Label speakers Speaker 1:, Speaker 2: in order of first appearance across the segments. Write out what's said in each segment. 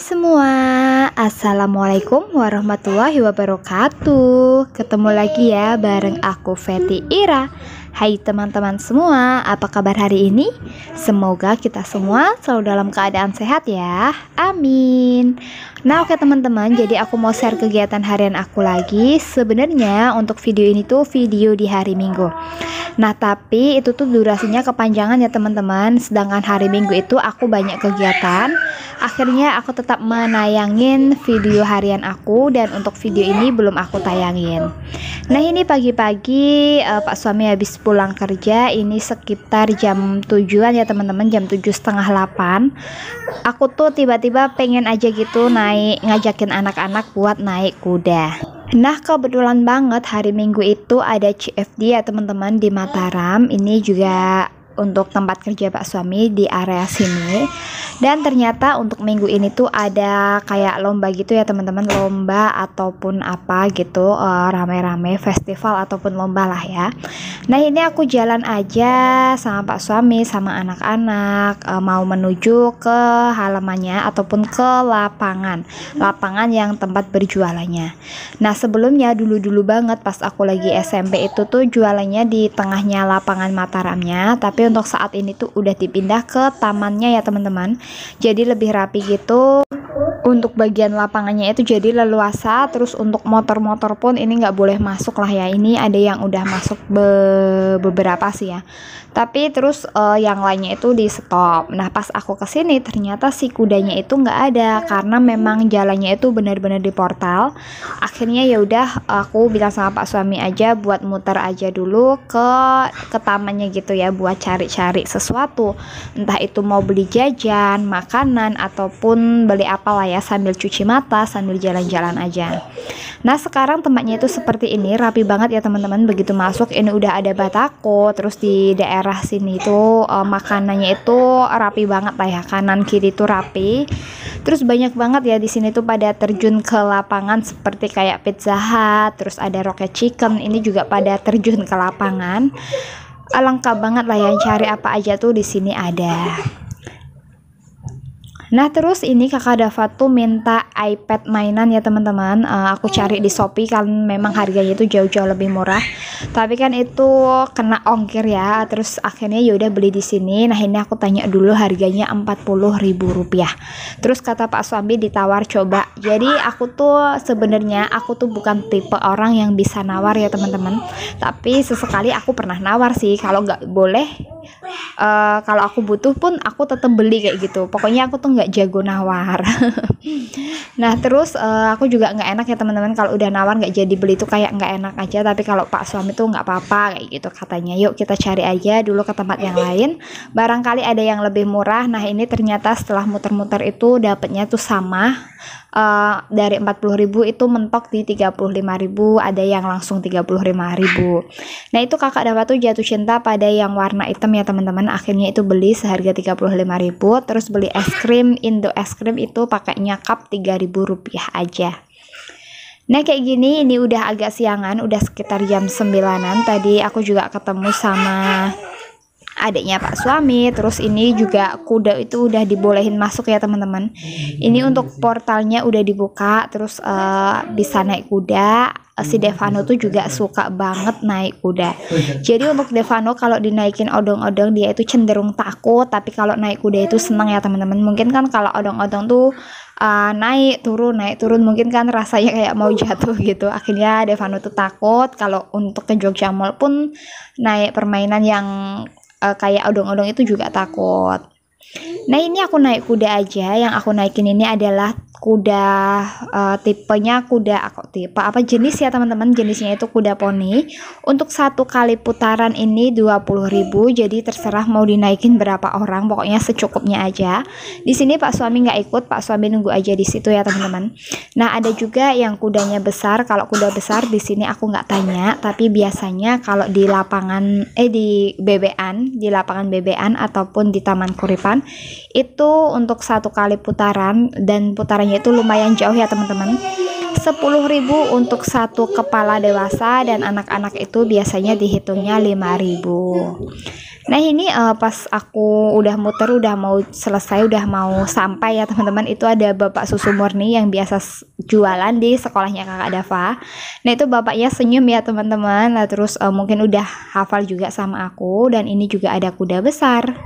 Speaker 1: semua, Assalamualaikum warahmatullahi wabarakatuh. Ketemu lagi ya bareng aku Feti Ira. Hai teman-teman semua, apa kabar hari ini? Semoga kita semua selalu dalam keadaan sehat ya, amin. Nah oke teman-teman, jadi aku mau share kegiatan harian aku lagi. Sebenarnya untuk video ini tuh video di hari Minggu. Nah tapi itu tuh durasinya kepanjangan ya teman-teman. Sedangkan hari Minggu itu aku banyak kegiatan. Akhirnya aku tetap menayangin video harian aku. Dan untuk video ini belum aku tayangin. Nah ini pagi-pagi Pak suami habis pulang kerja. Ini sekitar jam 7-an ya teman-teman, jam 7:30-8. Aku tuh tiba-tiba pengen aja gitu ngajakin anak-anak buat naik kuda. Nah kebetulan banget hari Minggu itu ada CFD ya teman-teman di Mataram. Ini juga untuk tempat kerja Pak suami di area sini. Dan ternyata untuk minggu ini tuh ada kayak lomba gitu ya teman-teman, lomba ataupun apa gitu, rame-rame festival ataupun lomba lah ya. Nah ini aku jalan aja sama Pak suami sama anak-anak, mau menuju ke halamannya ataupun ke lapangan yang tempat berjualannya. Nah sebelumnya dulu banget pas aku lagi SMP itu tuh jualannya di tengahnya lapangan Mataramnya, tapi untuk saat ini tuh udah dipindah ke tamannya ya teman-teman. Jadi lebih rapi gitu. Untuk bagian lapangannya itu jadi leluasa. Terus untuk motor-motor pun ini nggak boleh masuk lah ya. Ini ada yang udah masuk beberapa sih ya. Tapi terus yang lainnya itu di stop. Nah pas aku kesini ternyata si kudanya itu nggak ada karena memang jalannya itu benar-benar di portal. Akhirnya ya udah aku bilang sama Pak suami aja buat muter aja dulu ke tamannya gitu ya, buat cari-cari sesuatu. Entah itu mau beli jajan, makanan ataupun beli apalah ya, sambil cuci mata, sambil jalan-jalan aja. Nah sekarang tempatnya itu seperti ini, rapi banget ya teman-teman. Begitu masuk ini udah ada batako, terus di daerah sini itu makanannya itu rapi banget lah ya, kanan kiri itu rapi. Terus banyak banget ya di sini tuh pada terjun ke lapangan seperti kayak Pizza Hut, terus ada Rocket Chicken, ini juga pada terjun ke lapangan. Lengkap banget lah ya, cari apa aja tuh di sini ada. Nah terus ini kakak Dava tuh minta iPad mainan ya teman-teman. Aku cari di Shopee kan memang harganya itu jauh-jauh lebih murah. Tapi kan itu kena ongkir ya. Terus akhirnya yaudah beli di sini. Nah ini aku tanya dulu harganya Rp40.000. Terus kata Pak suami ditawar coba. Jadi aku tuh sebenarnya aku tuh bukan tipe orang yang bisa nawar ya teman-teman. Tapi sesekali aku pernah nawar sih. Kalau nggak boleh, kalau aku butuh pun aku tetap beli kayak gitu. Pokoknya aku tuh nggak jago nawar. Nah terus aku juga nggak enak ya teman-teman kalau udah nawar nggak jadi beli tuh kayak nggak enak aja. Tapi kalau Pak suami tuh nggak apa-apa kayak gitu katanya. Yuk kita cari aja dulu ke tempat yang lain, barangkali ada yang lebih murah. Nah ini ternyata setelah muter-muter itu dapatnya tuh sama. Dari 40.000 itu mentok di 35.000, ada yang langsung 35.000. Nah itu kakak Dava tuh jatuh cinta pada yang warna hitam ya teman-teman. Akhirnya itu beli seharga 35.000. Terus beli es krim Indo es krim itu pakainya cup Rp3.000 aja. Nah kayak gini, ini udah agak siangan, udah sekitar jam 9-an. Tadi aku juga ketemu sama adiknya Pak suami. Terus ini juga kuda itu udah dibolehin masuk ya teman-teman. Ini untuk portalnya udah dibuka. Terus bisa naik kuda. Si Devano tuh juga suka banget naik kuda. Jadi untuk Devano kalau dinaikin odong-odong dia itu cenderung takut. Tapi kalau naik kuda itu senang ya teman-teman. Mungkin kan kalau odong-odong tuh naik turun mungkin kan rasanya kayak mau jatuh gitu. Akhirnya Devano tuh takut. Kalau untuk ke Jogja Mall pun naik permainan yang kayak odong-odong itu juga takut. Nah ini aku naik kuda aja. Yang aku naikin ini adalah kuda tipenya kuda jenis ya teman-teman, jenisnya itu kuda poni. Untuk satu kali putaran ini 20.000. Jadi terserah mau dinaikin berapa orang, pokoknya secukupnya aja. Di sini Pak suami nggak ikut, Pak suami nunggu aja di situ ya teman-teman. Nah ada juga yang kudanya besar. Kalau kuda besar di sini aku nggak tanya, tapi biasanya kalau di lapangan di lapangan bebean ataupun di Taman Kuripan itu untuk satu kali putaran, dan putarannya itu lumayan jauh ya teman-teman. 10.000 untuk satu kepala dewasa, dan anak-anak itu biasanya dihitungnya 5.000. Nah ini pas aku udah muter, udah mau selesai, udah mau sampai ya teman-teman, itu ada Bapak Susu Murni yang biasa jualan di sekolahnya Kakak Dava. Nah itu bapaknya senyum ya teman-teman. Nah terus mungkin udah hafal juga sama aku, dan ini juga ada kuda besar.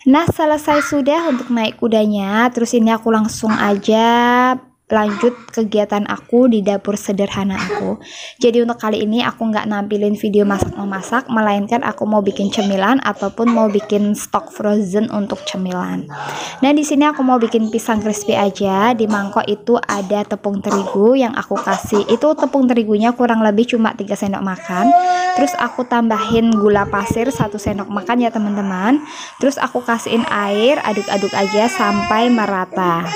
Speaker 1: Nah selesai sudah untuk naik kudanya, terus ini aku langsung aja lanjut kegiatan aku di dapur sederhana aku. Jadi untuk kali ini aku nggak nampilin video masak-memasak, melainkan aku mau bikin cemilan ataupun mau bikin stok frozen untuk cemilan. Nah di sini aku mau bikin pisang crispy aja. Di mangkok itu ada tepung terigu yang aku kasih. Itu tepung terigunya kurang lebih cuma 3 sendok makan. Terus aku tambahin gula pasir 1 sendok makan ya teman-teman. Terus aku kasihin air, aduk-aduk aja sampai merata.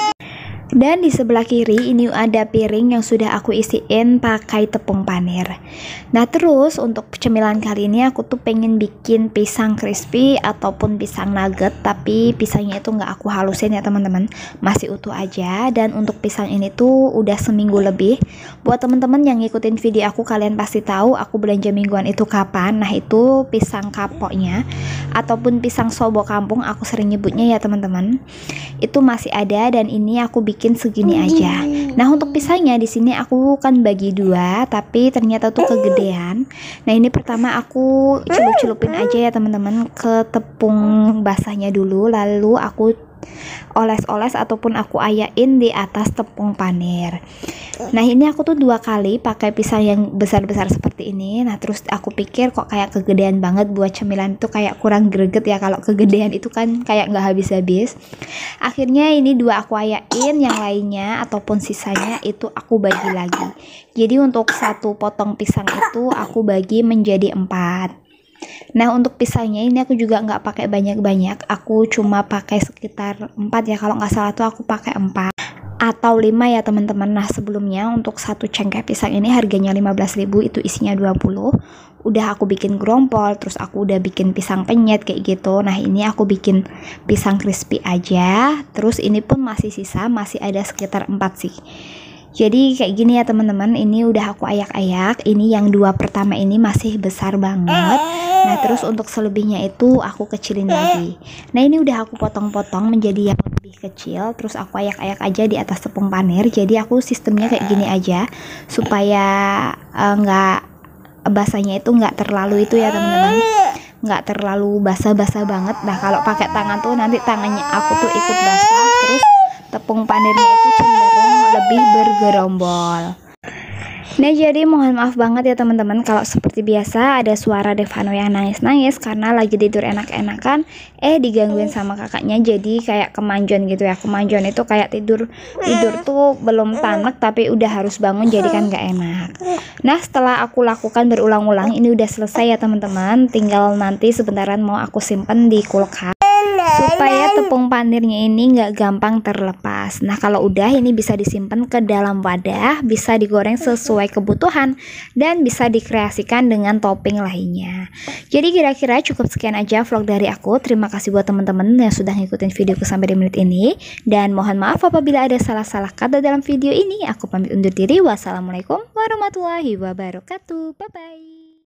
Speaker 1: Dan di sebelah kiri ini ada piring yang sudah aku isiin pakai tepung panir. Nah terus untuk cemilan kali ini aku tuh pengen bikin pisang crispy ataupun pisang nugget, tapi pisangnya itu nggak aku halusin ya teman-teman, masih utuh aja. Dan untuk pisang ini tuh udah seminggu lebih. Buat teman-teman yang ngikutin video aku, kalian pasti tahu aku belanja mingguan itu kapan. Nah itu pisang kapoknya ataupun pisang sobo kampung aku sering nyebutnya ya teman-teman, itu masih ada, dan ini aku bikin segini aja. Nah untuk pisangnya di sini aku kan bagi 2, tapi ternyata tuh kegedean. Nah ini pertama aku celup-celupin aja ya teman-teman ke tepung basahnya dulu, lalu aku oles-oles ataupun aku ayain di atas tepung panir. Nah ini aku tuh 2 kali pakai pisang yang besar-besar seperti ini. Nah terus aku pikir kok kayak kegedean banget, buat cemilan itu kayak kurang greget ya, kalau kegedean itu kan kayak nggak habis-habis. Akhirnya ini 2 aku ayain, yang lainnya ataupun sisanya itu aku bagi lagi. Jadi untuk 1 potong pisang itu aku bagi menjadi 4. Nah untuk pisangnya ini aku juga nggak pakai banyak-banyak, aku cuma pakai sekitar 4 ya, kalau nggak salah tuh aku pakai 4 atau 5 ya teman-teman. Nah sebelumnya untuk 1 cengkeh pisang ini harganya 15.000, itu isinya 20. Udah aku bikin gerompol, terus aku udah bikin pisang penyet kayak gitu. Nah ini aku bikin pisang crispy aja. Terus ini pun masih sisa, masih ada sekitar 4 sih. Jadi kayak gini ya teman-teman, ini udah aku ayak-ayak. Ini yang 2 pertama ini masih besar banget. Nah terus untuk selebihnya itu aku kecilin lagi. Nah ini udah aku potong-potong menjadi yang lebih kecil. Terus aku ayak-ayak aja di atas tepung panir. Jadi aku sistemnya kayak gini aja, supaya nggak basahnya itu nggak terlalu itu ya teman-teman, nggak terlalu basah-basah banget. Nah kalau pakai tangan tuh nanti tangannya aku tuh ikut basah, terus tepung panirnya itu cenderung lebih bergerombol. Nah jadi mohon maaf banget ya teman-teman kalau seperti biasa ada suara Devano yang nangis-nangis karena lagi tidur enak-enakan digangguin sama kakaknya, jadi kayak kemanjon gitu ya. Kemanjon itu kayak tidur tuh belum tanek tapi udah harus bangun, jadi kan gak enak. Nah setelah aku lakukan berulang-ulang ini udah selesai ya teman-teman, tinggal nanti sebentaran mau aku simpen di kulkas supaya tepung panirnya ini nggak gampang terlepas. Nah kalau udah ini bisa disimpan ke dalam wadah, bisa digoreng sesuai kebutuhan, dan bisa dikreasikan dengan topping lainnya. Jadi kira-kira cukup sekian aja vlog dari aku. Terima kasih buat teman-teman yang sudah ngikutin videoku sampai di menit ini, dan mohon maaf apabila ada salah-salah kata dalam video ini. Aku pamit undur diri. Wassalamualaikum warahmatullahi wabarakatuh. Bye bye.